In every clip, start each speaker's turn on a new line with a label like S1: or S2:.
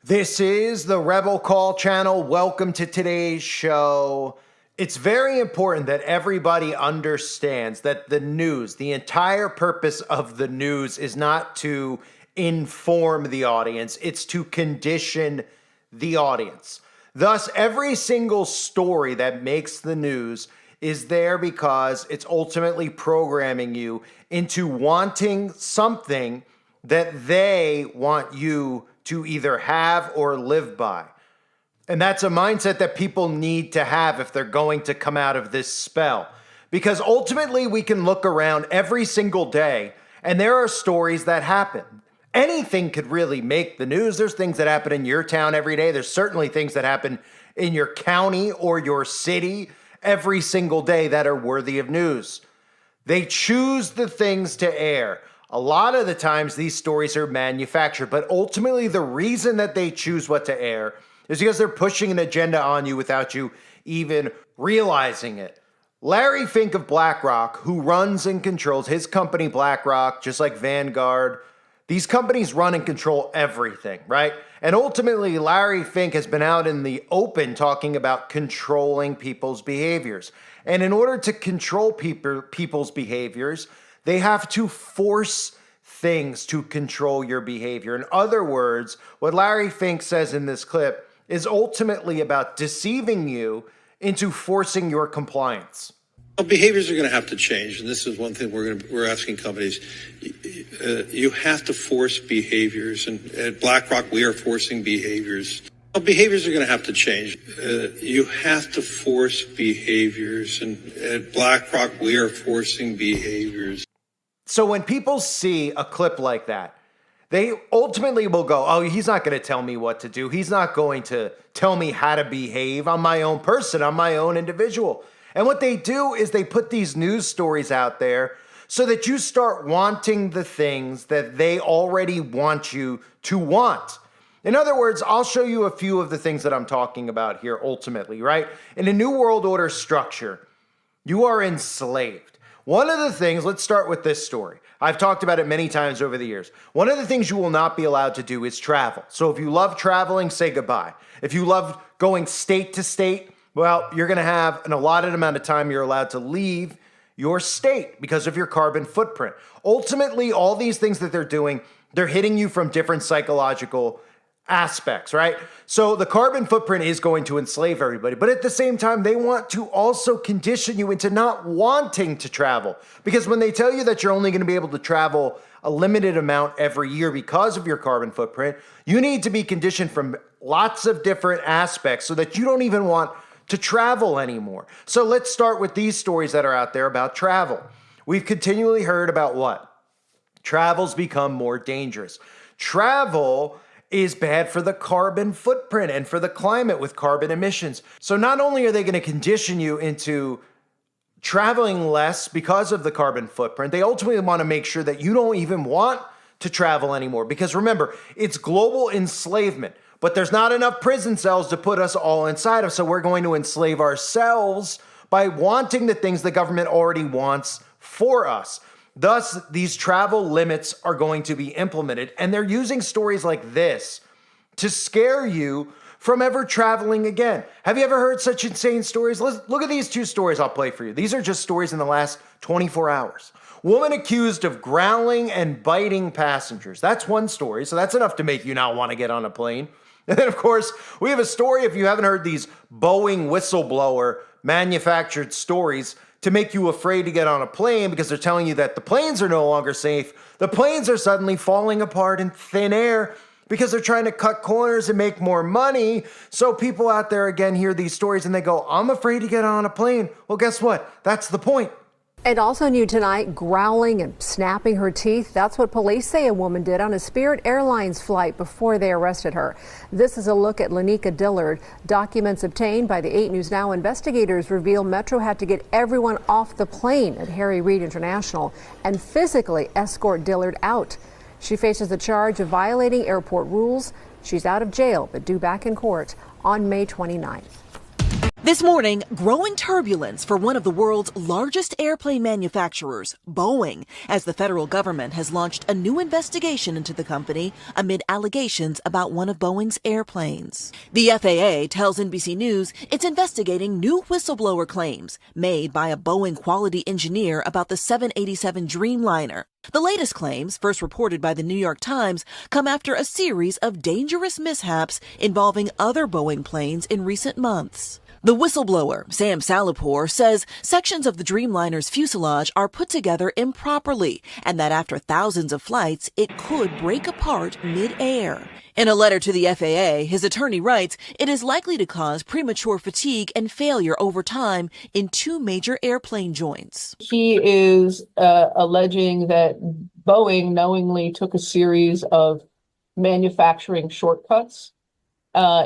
S1: This is the Rebel Call channel. Welcome to today's show. It's very important that everybody understands that the news, the entire purpose of the news is not to inform the audience, it's to condition the audience. Thus, every single story that makes the news is there because it's ultimately programming you into wanting something that they want you to either have or live by. And that's a mindset that people need to have if they're going to come out of this spell. Because ultimately we can look around every single day and there are stories that happen. Anything could really make the news. There's things that happen in your town every day. There's certainly things that happen in your county or your city every single day that are worthy of news. They choose the things to air. A lot of the times these stories are manufactured, but ultimately the reason that they choose what to air is because they're pushing an agenda on you without you even realizing it. Larry Fink of BlackRock, who runs and controls his company BlackRock, just like Vanguard, these companies run and control everything, right? And ultimately, Larry Fink has been out in the open talking about controlling people's behaviors. And in order to control people's behaviors, they have to force things to control your behavior. In other words, what Larry Fink says in this clip is ultimately about deceiving you into forcing your compliance.
S2: Behaviors are going to have to change, and this is one thing we're asking companies. You have to force behaviors, and at BlackRock we are forcing behaviors. Behaviors are going to have to change. You have to force behaviors, and at BlackRock we are forcing behaviors.
S1: So when people see a clip like that, they ultimately will go, oh, he's not going to tell me what to do. He's not going to tell me how to behave. I'm my own person. I'm my own individual. And what they do is they put these news stories out there so that you start wanting the things that they already want you to want. In other words, I'll show you a few of the things that I'm talking about here ultimately, right? In a New World Order structure, you are enslaved. One of the things, let's start with this story. I've talked about it many times over the years. One of the things you will not be allowed to do is travel. So if you love traveling, say goodbye. If you love going state to state, well, you're going to have an allotted amount of time you're allowed to leave your state because of your carbon footprint. Ultimately, all these things that they're doing, they're hitting you from different psychological aspects, right? So the carbon footprint is going to enslave everybody, but at the same time, they want to also condition you into not wanting to travel. Because when they tell you that you're only going to be able to travel a limited amount every year because of your carbon footprint, you need to be conditioned from lots of different aspects so that you don't even want to travel anymore. So let's start with these stories that are out there about travel. We've continually heard about what? Travel's become more dangerous. Travel is bad for the carbon footprint and for the climate with carbon emissions. So not only are they going to condition you into traveling less because of the carbon footprint, they ultimately want to make sure that you don't even want to travel anymore. Because remember, it's global enslavement, but there's not enough prison cells to put us all inside of. So we're going to enslave ourselves by wanting the things the government already wants for us. Thus, these travel limits are going to be implemented, and they're using stories like this to scare you from ever traveling again. Have you ever heard such insane stories? Look at these two stories I'll play for you. These are just stories in the last 24 hours. Woman accused of growling and biting passengers. That's one story, so that's enough to make you not want to get on a plane. And then, of course, we have a story, if you haven't heard these Boeing whistleblower manufactured stories, to make you afraid to get on a plane because they're telling you that the planes are no longer safe. The planes are suddenly falling apart in thin air because they're trying to cut corners and make more money. So people out there, again, hear these stories and they go, I'm afraid to get on a plane. Well, guess what? That's the point.
S3: And also new tonight, growling and snapping her teeth. That's what police say a woman did on a Spirit Airlines flight before they arrested her. This is a look at Lanika Dillard. Documents obtained by the 8 News Now investigators reveal Metro had to get everyone off the plane at Harry Reid International and physically escort Dillard out. She faces the charge of violating airport rules. She's out of jail but due back in court on May 29th.
S4: This morning, growing turbulence for one of the world's largest airplane manufacturers, Boeing, as the federal government has launched a new investigation into the company amid allegations about one of Boeing's airplanes. The FAA tells NBC News it's investigating new whistleblower claims made by a Boeing quality engineer about the 787 Dreamliner. The latest claims, first reported by the New York Times, come after a series of dangerous mishaps involving other Boeing planes in recent months. The whistleblower, Sam Salihpour, says sections of the Dreamliner's fuselage are put together improperly and that after thousands of flights, it could break apart mid-air. In a letter to the FAA, his attorney writes it is likely to cause premature fatigue and failure over time in two major airplane joints.
S5: He is alleging that Boeing knowingly took a series of manufacturing shortcuts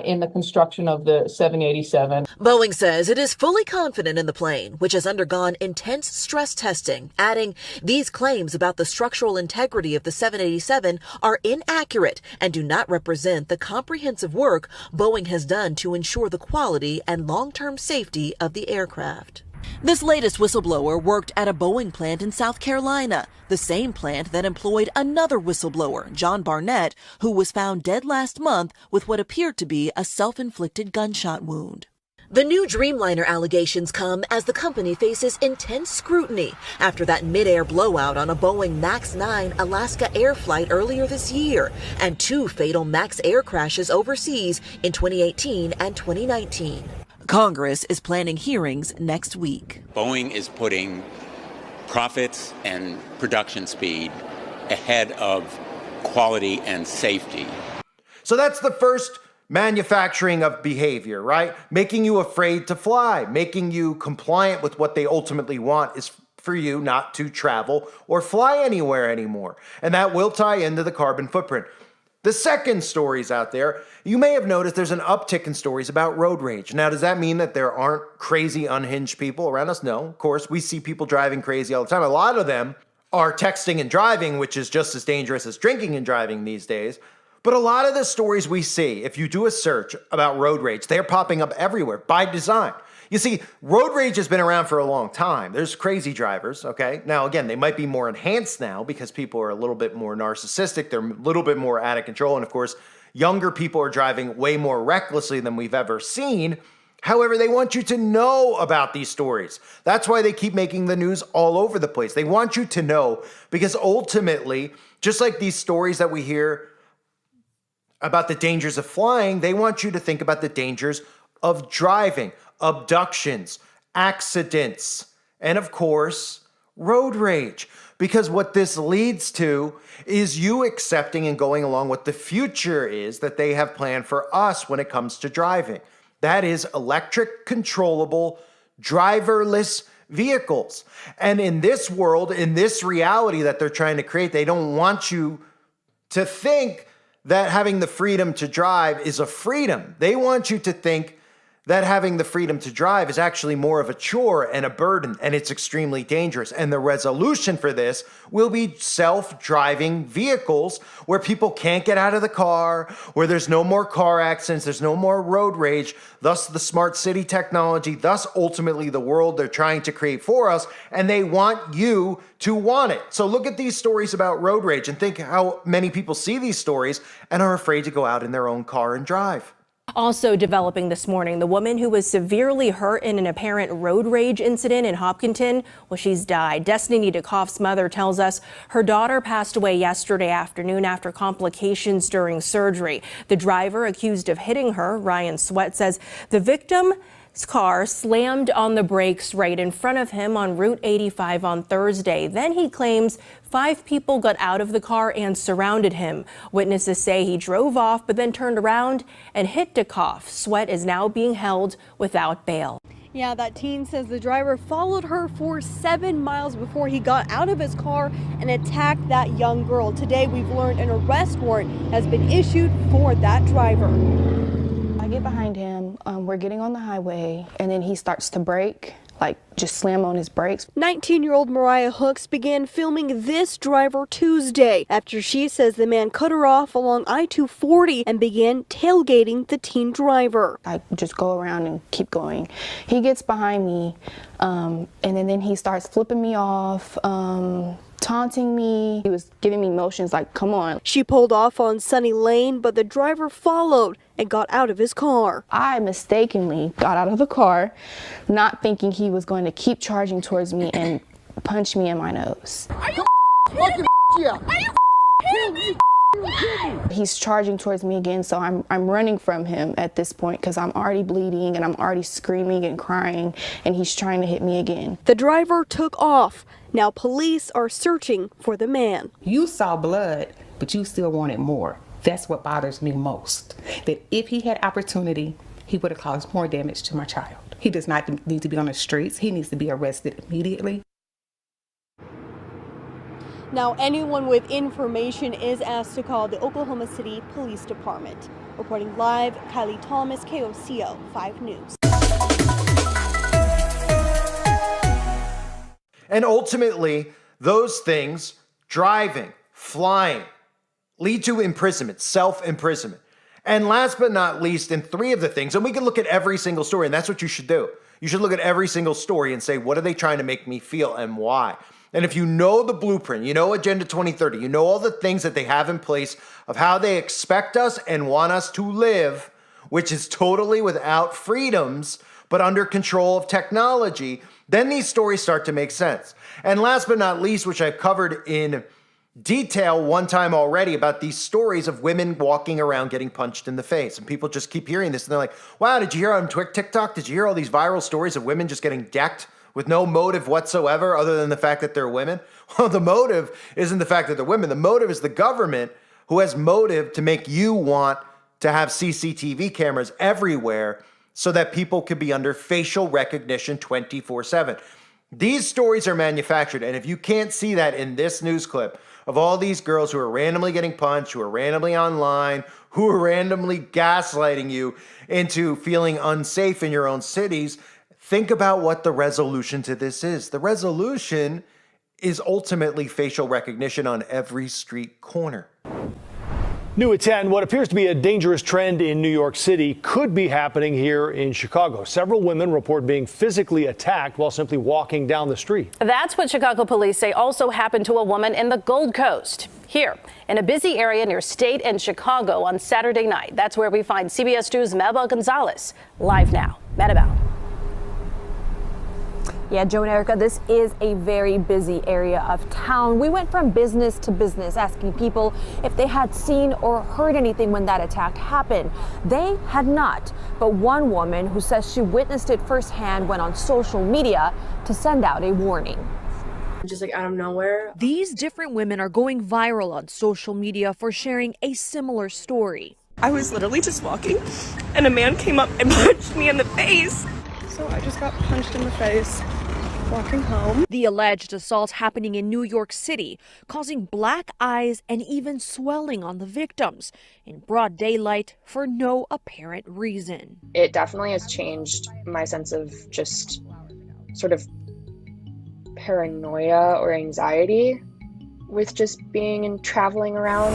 S5: in the construction of the 787.
S4: Boeing says it is fully confident in the plane, which has undergone intense stress testing, adding these claims about the structural integrity of the 787 are inaccurate and do not represent the comprehensive work Boeing has done to ensure the quality and long-term safety of the aircraft. This latest whistleblower worked at a Boeing plant in South Carolina, the same plant that employed another whistleblower, John Barnett, who was found dead last month with what appeared to be a self-inflicted gunshot wound. The new Dreamliner allegations come as the company faces intense scrutiny after that mid-air blowout on a Boeing MAX 9 Alaska Air flight earlier this year and two fatal MAX Air crashes overseas in 2018 and 2019. Congress is planning hearings next week.
S6: Boeing is putting profits and production speed ahead of quality and safety.
S1: So that's the first manufacturing of behavior, right? Making you afraid to fly, making you compliant with what they ultimately want is for you not to travel or fly anywhere anymore. And that will tie into the carbon footprint. The second stories out there, you may have noticed there's an uptick in stories about road rage. Now, does that mean that there aren't crazy, unhinged people around us? No, of course, we see people driving crazy all the time. A lot of them are texting and driving, which is just as dangerous as drinking and driving these days. But a lot of the stories we see, if you do a search about road rage, they're popping up everywhere by design. You see, road rage has been around for a long time. There's crazy drivers, okay? Now, again, they might be more enhanced now because people are a little bit more narcissistic. They're a little bit more out of control. And of course, younger people are driving way more recklessly than we've ever seen. However, they want you to know about these stories. That's why they keep making the news all over the place. They want you to know because ultimately, just like these stories that we hear about the dangers of flying, they want you to think about the dangers of driving, abductions, accidents, and of course, road rage. Because what this leads to is you accepting and going along with the future is that they have planned for us when it comes to driving. That is electric, controllable, driverless vehicles. And in this world, in this reality that they're trying to create, they don't want you to think that having the freedom to drive is a freedom. They want you to think that having the freedom to drive is actually more of a chore and a burden, and it's extremely dangerous. And the resolution for this will be self-driving vehicles where people can't get out of the car, where there's no more car accidents, there's no more road rage, thus the smart city technology, thus ultimately the world they're trying to create for us, and they want you to want it. So look at these stories about road rage and think how many people see these stories and are afraid to go out in their own car and drive.
S7: Also developing this morning, the woman who was severely hurt in an apparent road rage incident in Hopkinton, well, she's died. Destiny DeKoff's mother tells us her daughter passed away yesterday afternoon after complications during surgery. The driver accused of hitting her, Ryan Sweat, says the victim's car slammed on the brakes right in front of him on Route 85 on Thursday. Then he claims 5 people got out of the car and surrounded him. Witnesses say he drove off but then turned around and hit DeKoff. Sweat is now being held without bail.
S8: Yeah, that teen says the driver followed her for 7 miles before he got out of his car and attacked that young girl. Today, we've learned an arrest warrant has been issued for that driver.
S9: I get behind him, we're getting on the highway, and then he starts to brake, like just slam on his brakes.
S8: 19-year-old Mariah Hooks began filming this driver Tuesday after she says the man cut her off along I-240 and began tailgating the teen driver.
S9: I just go around and keep going. He gets behind me, and then he starts flipping me off, taunting me. He was giving me motions like, come on.
S8: She pulled off on Sunny Lane, but the driver followed and got out of his car.
S9: I mistakenly got out of the car, not thinking he was going to keep charging towards me and punch me in my nose.
S10: Are you fucking yeah? Are you kidding me?
S9: He's charging towards me again, so I'm running from him at this point because I'm already bleeding and I'm already screaming and crying, and he's trying to hit me again.
S8: The driver took off. Now police are searching for the man.
S11: You saw blood, but you still wanted more. That's what bothers me most. That if he had opportunity, he would have caused more damage to my child. He does not need to be on the streets. He needs to be arrested immediately.
S8: Now, anyone with information is asked to call the Oklahoma City Police Department. Reporting live, Kylie Thomas, KOCO 5 News.
S1: And ultimately, those things, driving, flying, lead to imprisonment, self-imprisonment. And last but not least, in 3 of the things, and we can look at every single story, and that's what you should do. You should look at every single story and say, what are they trying to make me feel and why? And if you know the blueprint, you know Agenda 2030, you know all the things that they have in place of how they expect us and want us to live, which is totally without freedoms, but under control of technology, then these stories start to make sense. And last but not least, which I've covered in detail one time already, about these stories of women walking around getting punched in the face. And people just keep hearing this and they're like, wow, did you hear on TikTok? Did you hear all these viral stories of women just getting decked with no motive whatsoever other than the fact that they're women? Well, the motive isn't the fact that they're women. The motive is the government who has motive to make you want to have CCTV cameras everywhere so that people could be under facial recognition 24/7. These stories are manufactured. And if you can't see that in this news clip of all these girls who are randomly getting punched, who are randomly online, who are randomly gaslighting you into feeling unsafe in your own cities, think about what the resolution to this is. The resolution is ultimately facial recognition on every street corner.
S12: New at 10, what appears to be a dangerous trend in New York City could be happening here in Chicago. Several women report being physically attacked while simply walking down the street.
S13: That's what Chicago police say also happened to a woman in the Gold Coast. Here, in a busy area near State and Chicago on Saturday night. That's where we find CBS 2's Mabel Gonzalez. Live now. Mabel.
S14: Yeah, Joe and Erica, this is a very busy area of town. We went from business to business asking people if they had seen or heard anything when that attack happened. They had not, but one woman who says she witnessed it firsthand went on social media to send out a warning.
S15: Just like out of nowhere.
S16: These different women are going viral on social media for sharing a similar story.
S15: I was literally just walking and a man came up and punched me in the face. So I just got punched in the face walking home.
S16: The alleged assault happening in New York City, causing black eyes and even swelling on the victims in broad daylight for no apparent reason.
S17: It definitely has changed my sense of just sort of paranoia or anxiety with just being and traveling around.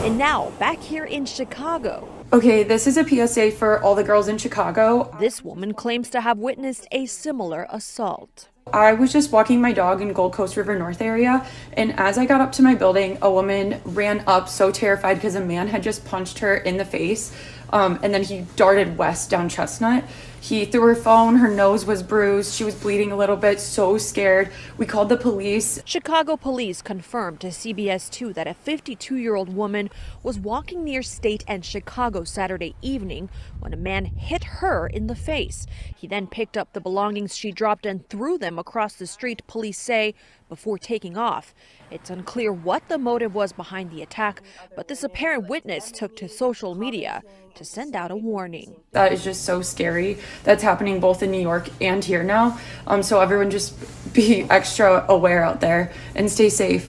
S16: And now, back here in Chicago.
S18: Okay, this is a PSA for all the girls in Chicago.
S16: This woman claims to have witnessed a similar assault.
S18: I was just walking my dog in Gold Coast River North area, and as I got up to my building, a woman ran up so terrified because a man had just punched her in the face, and then he darted west down Chestnut. He threw her phone, her nose was bruised, she was bleeding a little bit, so scared. We called the police.
S16: Chicago police confirmed to CBS 2 that a 52-year-old woman was walking near State and Chicago Saturday evening when a man hit her in the face. He then picked up the belongings she dropped and threw them across the street, police say, before taking off. It's unclear what the motive was behind the attack, but this apparent witness took to social media to send out a warning.
S18: That is just so scary. That's happening both in New York and here now. So everyone just be extra aware out there and stay safe.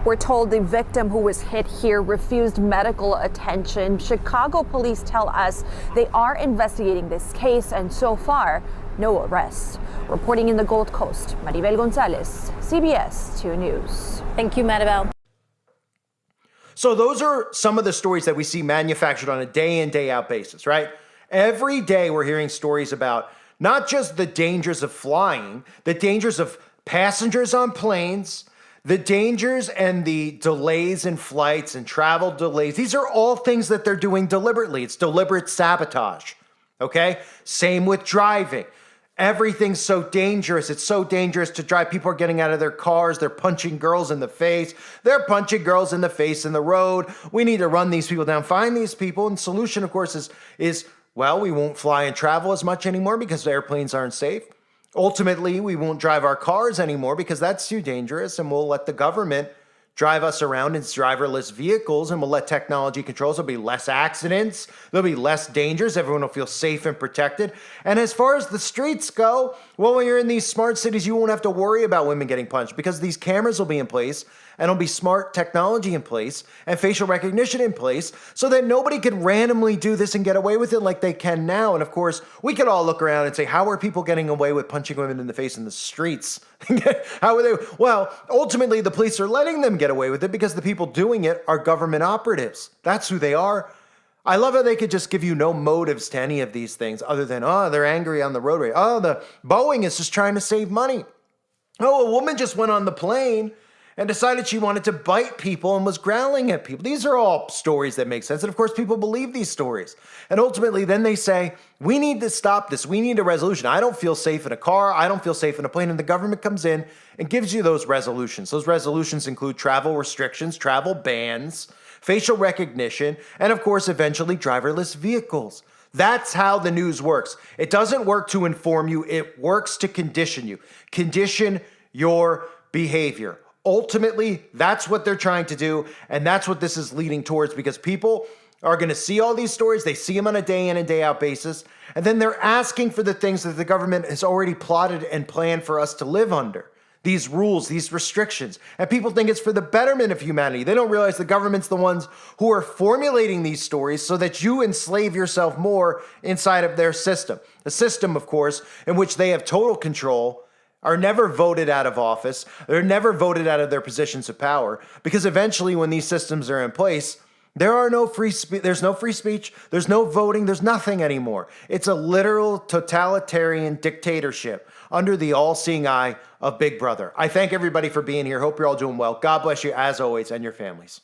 S14: We're told the victim who was hit here refused medical attention. Chicago police tell us they are investigating this case, and so far, no arrests. Reporting in the Gold Coast, Maribel Gonzalez, CBS 2 News.
S13: Thank you, Maribel.
S1: So those are some of the stories that we see manufactured on a day in, day out basis, right? Every day we're hearing stories about not just the dangers of flying, the dangers of passengers on planes, the dangers and the delays in flights and travel delays. These are all things that they're doing deliberately. It's deliberate sabotage, okay? Same with driving. Everything's so dangerous. It's so dangerous to drive. People are getting out of their cars. They're punching girls in the face. They're punching girls in the face in the road. We need to run these people down, find these people. And the solution, of course, is well, we won't fly and travel as much anymore because airplanes aren't safe. Ultimately, we won't drive our cars anymore because that's too dangerous, and we'll let the government drive us around in driverless vehicles, and we'll let technology controls. There'll be less accidents. There'll be less dangers. Everyone will feel safe and protected. And as far as the streets go, well, when you're in these smart cities, you won't have to worry about women getting punched because these cameras will be in place, and there'll be smart technology in place and facial recognition in place so that nobody can randomly do this and get away with it like they can now. And of course, we could all look around and say, how are people getting away with punching women in the face in the streets? How are they? Well, ultimately, the police are letting them get away with it because the people doing it are government operatives. That's who they are. I love how they could just give you no motives to any of these things other than, oh, they're angry on the roadway. Oh, the Boeing is just trying to save money. Oh, a woman just went on the plane and decided she wanted to bite people and was growling at people. These are all stories that make sense. And of course, people believe these stories. And ultimately, then they say, we need to stop this. We need a resolution. I don't feel safe in a car. I don't feel safe in a plane. And the government comes in and gives you those resolutions. Those resolutions include travel restrictions, travel bans, facial recognition, and of course, eventually driverless vehicles. That's how the news works. It doesn't work to inform you. It works to condition you. Condition your behavior. Ultimately, that's what they're trying to do, and that's what this is leading towards because people are going to see all these stories. They see them on a day in and day out basis, and then they're asking for the things that the government has already plotted and planned for us to live under. These rules, these restrictions, and people think it's for the betterment of humanity. They don't realize the government's the ones who are formulating these stories so that you enslave yourself more inside of their system. A system, of course, in which they have total control, are never voted out of office. They're never voted out of their positions of power because eventually when these systems are in place, there's no free speech, there's no voting, there's nothing anymore. It's a literal totalitarian dictatorship under the all-seeing eye of Big Brother. I thank everybody for being here. Hope you're all doing well. God bless you as always and your families.